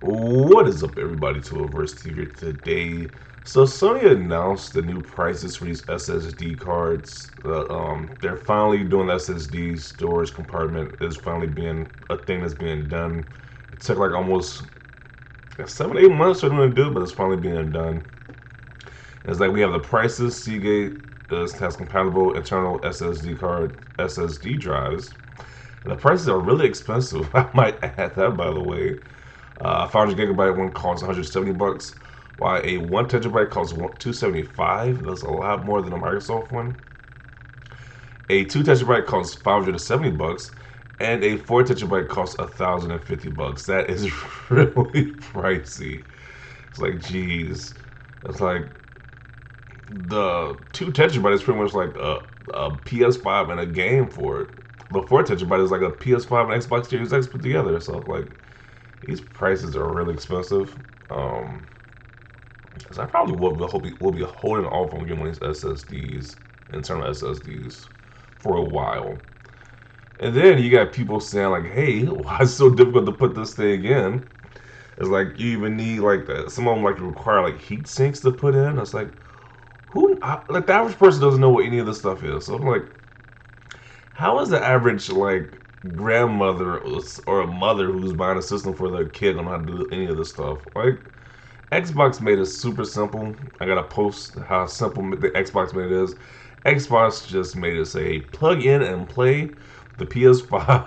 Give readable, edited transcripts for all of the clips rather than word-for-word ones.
What is up, everybody? To Reverse TV today. So Sony announced the new prices for these SSD cards. They're finally doing the SSD storage compartment is finally being a thing that's being done. It took like almost 7, 8 months for them to do, but it's finally being done. It's like we have the prices. Seagate has compatible internal SSD card SSD drives. And the prices are really expensive. I might add that, by the way. 500 gigabyte one costs 170 bucks, while a 1 terabyte costs 275. That's a lot more than a Microsoft one. A 2 terabyte costs 570 bucks, and a 4 terabyte costs 1,050 bucks. That is really pricey. It's like, geez, it's like the 2 terabyte is pretty much like a PS5 and a game for it. The 4 terabyte is like a PS5 and Xbox Series X put together. So like, these prices are really expensive. So I probably will be holding off on getting one of these SSDs, internal SSDs, for a while. And then you got people saying like, "Hey, why is it so difficult to put this thing in?" It's like you even need like some of them like require like heat sinks to put in. It's like like the average person doesn't know what any of this stuff is. So I'm like, how is the average like grandmother or a mother who's buying a system for their kid on how to do any of this stuff? Like, Xbox made it super simple. I gotta post how simple the Xbox made it is. Xbox just made it say plug in and play the PS5.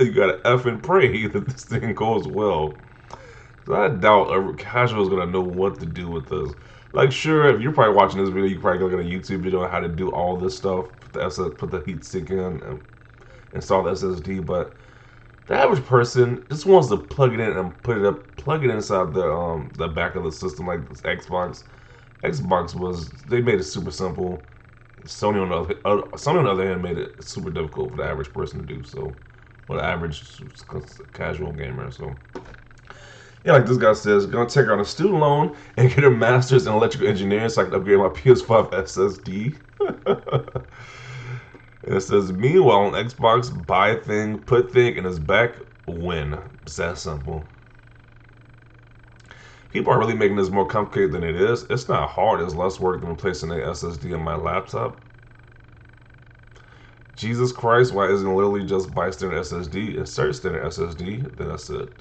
You gotta F and pray that this thing goes well. So I doubt a casual is gonna know what to do with this. Like, sure, if you're probably watching this video, you probably look at a YouTube video on how to do all this stuff. Put the heat sink in and install the SSD, but the average person just wants to plug it in and plug it inside the back of the system like this Xbox. They made it super simple. Sony on the other hand made it super difficult for the average person to do so. For the average casual gamer. So yeah, like this guy says, gonna take out a student loan and get a master's in electrical engineering so I can upgrade my PS5 SSD. And it says, meanwhile on Xbox, buy thing, put thing in his back, win. It's that simple. People are really making this more complicated than it is. It's not hard. It's less work than replacing a SSD in my laptop. Jesus Christ, why isn't it literally just buy standard SSD, insert standard SSD, then that's it.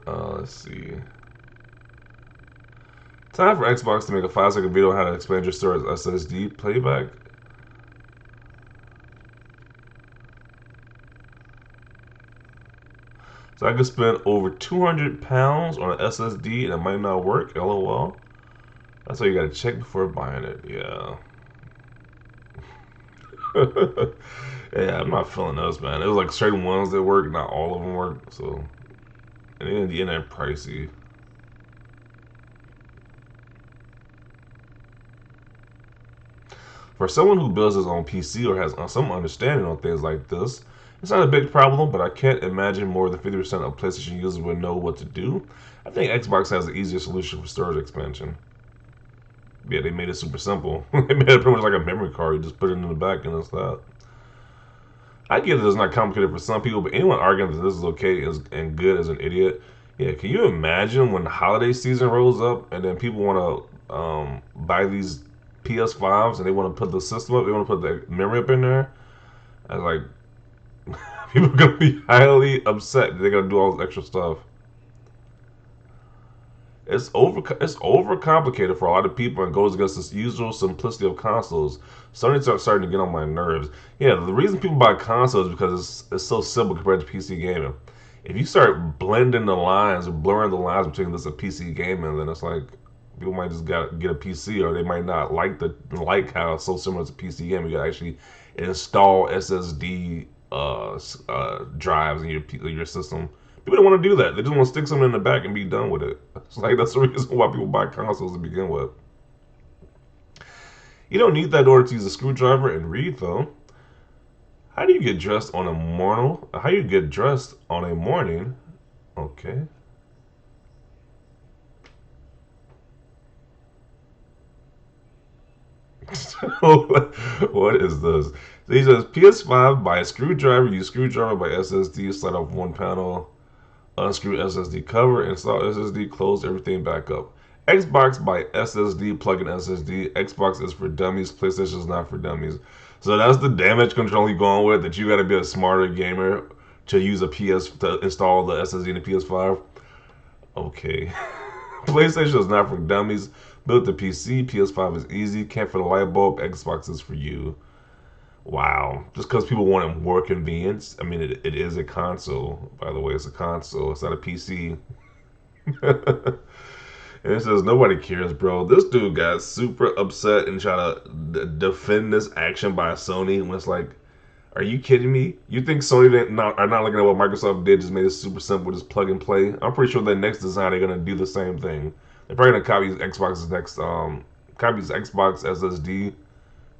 Let's see. Time for Xbox to make a 5-second video on how to expand your storage SSD playback. So I could spend over 200 pounds on an SSD and it might not work. LOL. That's why you gotta check before buying it. Yeah. Yeah, I'm not feeling those, man. It was like certain ones that work, not all of them work. So, and in the end, they're pricey. For someone who builds his own PC or has some understanding on things like this, it's not a big problem, but I can't imagine more than 50% of PlayStation users would know what to do. I think Xbox has the easier solution for storage expansion. Yeah, they made it super simple. They made it pretty much like a memory card. You just put it in the back and it's that. I get it, it's not complicated for some people, but anyone arguing that this is okay and good is an idiot. Yeah, can you imagine when the holiday season rolls up and then people want to buy these PS5s and they want to put the system up, they want to put the memory up in there? I was like, people are gonna be highly upset. They're gonna do all this extra stuff. It's overcomplicated for a lot of people and goes against this usual simplicity of consoles. Sony's starting to get on my nerves. Yeah, the reason people buy consoles is because it's so simple compared to PC gaming. If you start blending the lines or blurring the lines between this and PC gaming, then it's like people might just get a PC or they might not like how it's so similar to PC gaming. You can actually install SSD drives in your system. People don't want to do that. They just want to stick something in the back and be done with it. It's like that's the reason why people buy consoles to begin with. You don't need that in order to use a screwdriver and read, though. How do you get dressed on a morning? How do you get dressed on a morning? Okay. What is this? So he says PS5 buy a screwdriver, use screwdriver by SSD, slide off one panel, unscrew SSD cover, install SSD, close everything back up. Xbox by SSD, plug in SSD. Xbox is for dummies, PlayStation is not for dummies. So that's the damage control you're going with, that you gotta be a smarter gamer to use a PS to install the SSD in the PS5. Okay. PlayStation is not for dummies. Built the PC. PS5 is easy. Can't for the light bulb. Xbox is for you. Wow. Just because people want more convenience. I mean, it is a console. By the way, it's a console. It's not a PC. And it says nobody cares, bro. This dude got super upset and try to defend this action by Sony. When it's like, are you kidding me? You think Sony are not looking at what Microsoft did? Just made it super simple, just plug and play. I'm pretty sure the next design they're gonna do the same thing. They're probably gonna copy Xbox's next copy Xbox SSD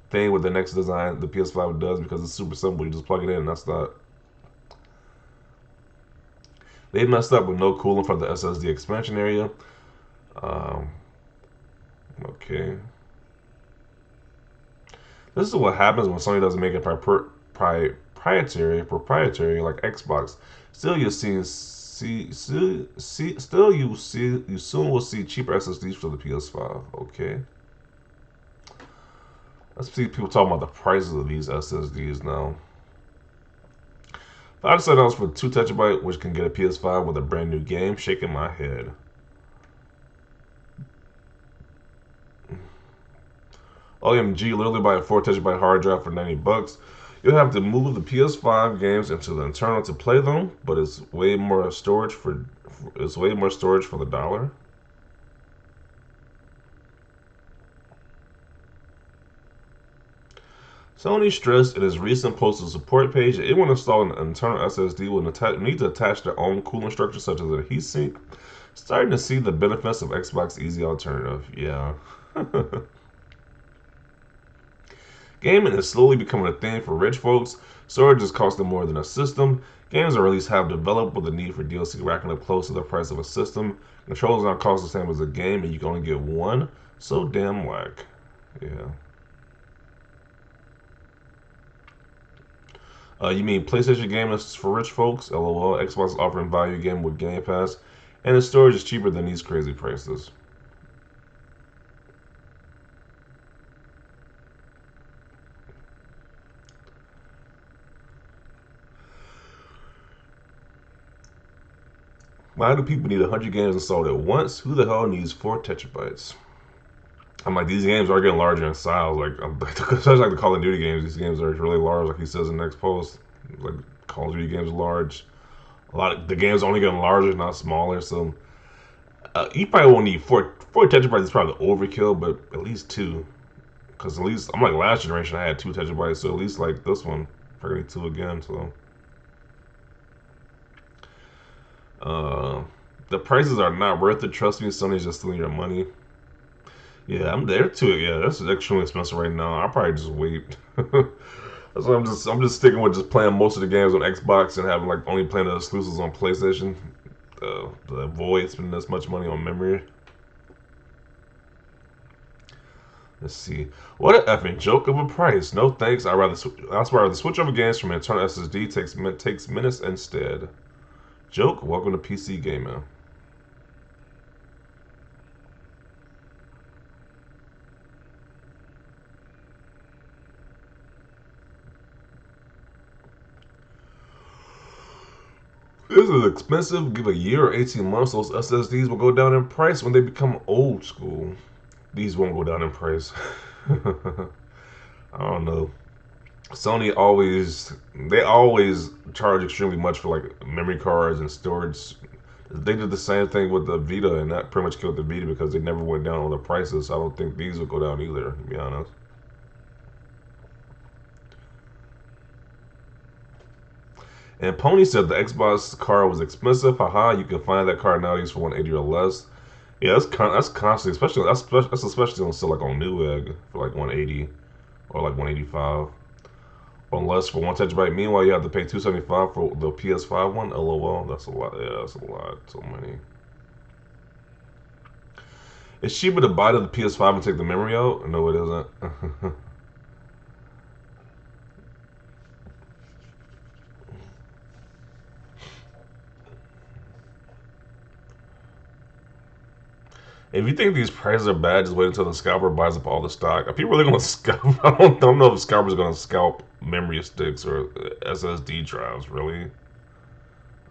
thing with the next design the PS5 does, because it's super simple. You just plug it in. And that's not. They messed up with no cooling for the SSD expansion area. Um, okay. This is what happens when Sony doesn't make it proprietary like Xbox. Still, you soon will see cheaper SSDs for the PS5. Okay. Let's see people talking about the prices of these SSDs now. $5 for 2 TB, which can get a PS5 with a brand new game. Shaking my head. OMG, literally buy a 4 TB hard drive for $90. You'll have to move the PS5 games into the internal to play them, but it's way more storage for the dollar. Sony stressed in his recent postal support page that anyone installing an internal SSD will need to attach their own cooling structure, such as a heatsink. Starting to see the benefits of Xbox Easy Alternative. Yeah. Gaming is slowly becoming a thing for rich folks. Storage is costing more than a system. Games or release have developed with the need for DLC racking up close to the price of a system. Controllers don't cost the same as a game, and you can only get one. So damn whack. Yeah. You mean PlayStation game is for rich folks? LOL. Xbox is offering value game with Game Pass, and the storage is cheaper than these crazy prices. Why do people need 100 games installed at once? Who the hell needs 4 TB? I'm like, these games are getting larger in size. Like, especially like the Call of Duty games. These games are really large, like he says in the next post. Like, Call of Duty games are large. A lot of the games are only getting larger, not smaller. So, you probably won't need four TB is probably overkill, but at least two. Because at least, I'm like, last generation I had 2 TB, so at least like this one, probably need two again. So, uh, the prices are not worth it. Trust me, Sony's just stealing your money. Yeah, I'm there too. Yeah, that's extremely expensive right now. I'll probably just wait. So I'm just sticking with just playing most of the games on Xbox and having like only playing the exclusives on PlayStation. To avoid spending this much money on memory. Let's see. What an effing joke of a price. No thanks. That's why the switch over games from internal SSD takes minutes instead. Joke. Welcome to PC gaming. This is expensive. Give a year or 18 months, those SSDs will go down in price when they become old school. These won't go down in price. I don't know. They always charge extremely much for like memory cards and storage. They did the same thing with the Vita, and that pretty much killed the Vita because they never went down on the prices. So I don't think these will go down either, to be honest. And Pony said the Xbox card was expensive. Haha, you can find that card nowadays for 180 or less. Yeah, that's constantly, that's especially on still like on Newegg for like 180 or like 185. Unless for 1 TB. Meanwhile, you have to pay 275 for the PS5 one. LOL, that's a lot. Yeah, that's a lot. So many. It's cheaper to buy the PS5 and take the memory out. No, it isn't. If you think these prices are bad, just wait until the scalper buys up all the stock. Are people really going to scalp? I don't know if scalpers are going to scalp memory sticks or SSD drives. Really,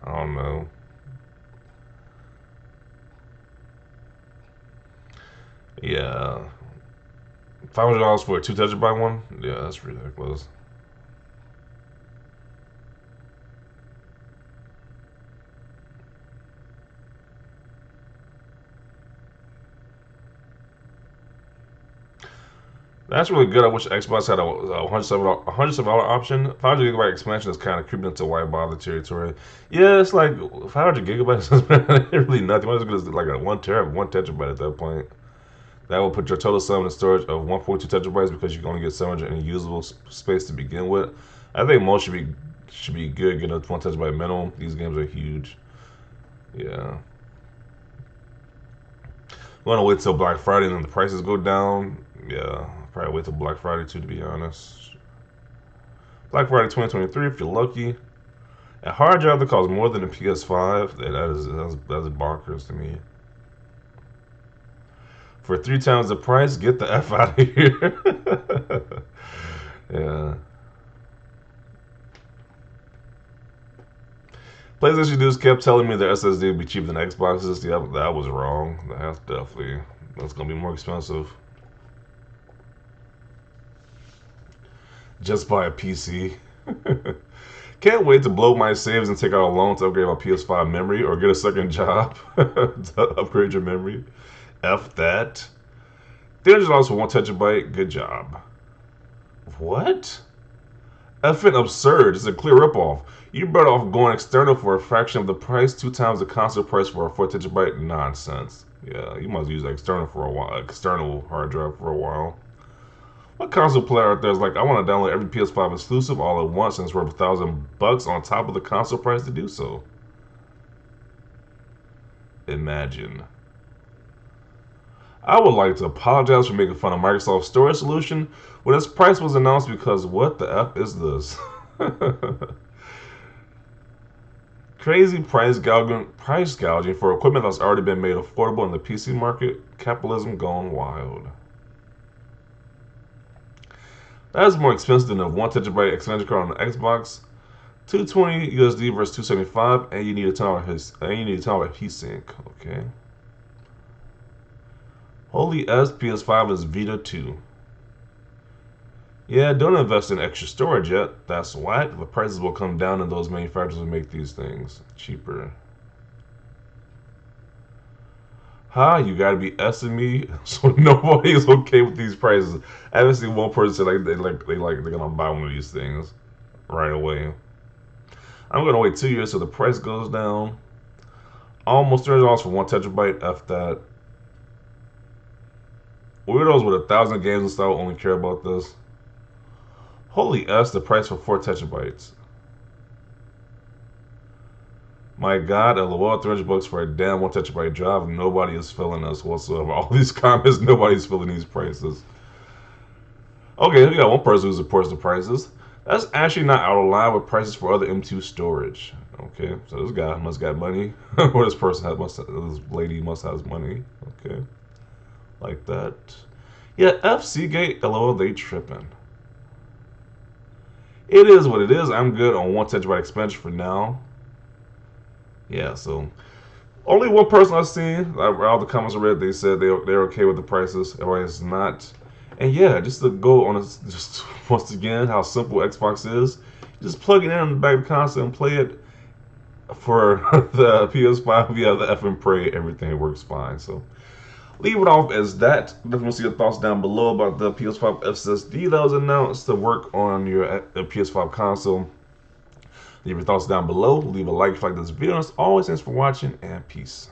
I don't know. Yeah, $500 for a 2 terabyte one. Yeah, that's ridiculous. That's really good. I wish Xbox had a $107 option. 500 gigabyte expansion is kind of creeping into why bother territory. Yeah, it's like 500 gigabytes is really nothing. Might as well get like a 1 terabyte at that point. That will put your total sum in storage of 1.2 terabytes because you can only get 700 in usable space to begin with. I think most should be good getting a 1 terabyte minimum. These games are huge. Yeah. I'm gonna wait till Black Friday and then the prices go down. Yeah, probably wait till Black Friday too, to be honest. Black Friday 2023, if you're lucky. A hard drive that costs more than a PS5, that's bonkers to me. For 3 times the price, get the F out of here. Yeah. PlayStation News kept telling me their SSD would be cheaper than Xboxes. Yeah, that was wrong. That's gonna be more expensive. Just buy a PC. Can't wait to blow my saves and take out a loan to upgrade my PS5 memory or get a second job to upgrade your memory. F that. $300 for 1 terabyte. Good job. What? Effing absurd. It's a clear ripoff. You better off going external for a fraction of the price, 2 times the console price for a 4 terabyte. Nonsense. Yeah, you must use external for a while. External hard drive for a while. What console player out there is like, I want to download every PS5 exclusive all at once and it's worth $1,000 on top of the console price to do so? Imagine. I would like to apologize for making fun of Microsoft's storage solution when its price was announced because what the F is this? Crazy price gouging for equipment that's already been made affordable in the PC market. Capitalism gone wild. That is more expensive than a 1 terabyte expansion card on the Xbox. 220 USD versus 275, and you need a $10 heat sink. Okay. Holy S, PS5 is Vita 2. Yeah, don't invest in extra storage yet. That's whack. The prices will come down and those manufacturers will make these things cheaper. You gotta be S-ing me, so nobody is okay with these prices. I haven't seen one person say they're gonna buy one of these things right away. I'm gonna wait 2 years till the price goes down. Almost $300 for 1 terabyte. F that. Weirdos with 1,000 games installed only care about this. Holy S, the price for 4 terabytes. My God, LOL, $300 for a damn 1 terabyte drive. Nobody is filling us whatsoever. All these comments, nobody's filling these prices. Okay, we got one person who supports the prices. That's actually not out of line with prices for other M2 storage. Okay, so this guy must got money. Or this lady must have money. Okay, like that. Yeah, FC Gate, LOL, they tripping. It is what it is. I'm good on 1 terabyte expansion for now. Yeah, so only one person I've seen, all the comments I read, they said they're okay with the prices. Everybody's not. And yeah, just to go on just once again how simple Xbox is, just plug it in the back of the console and play it. For the PS5, yeah, the F and pray, everything works fine. So leave it off as that. Definitely see your thoughts down below about the PS5 SSD that was announced to work on your PS5 console. Leave your thoughts down below. Leave a like if you like this video. And as always, thanks for watching and peace.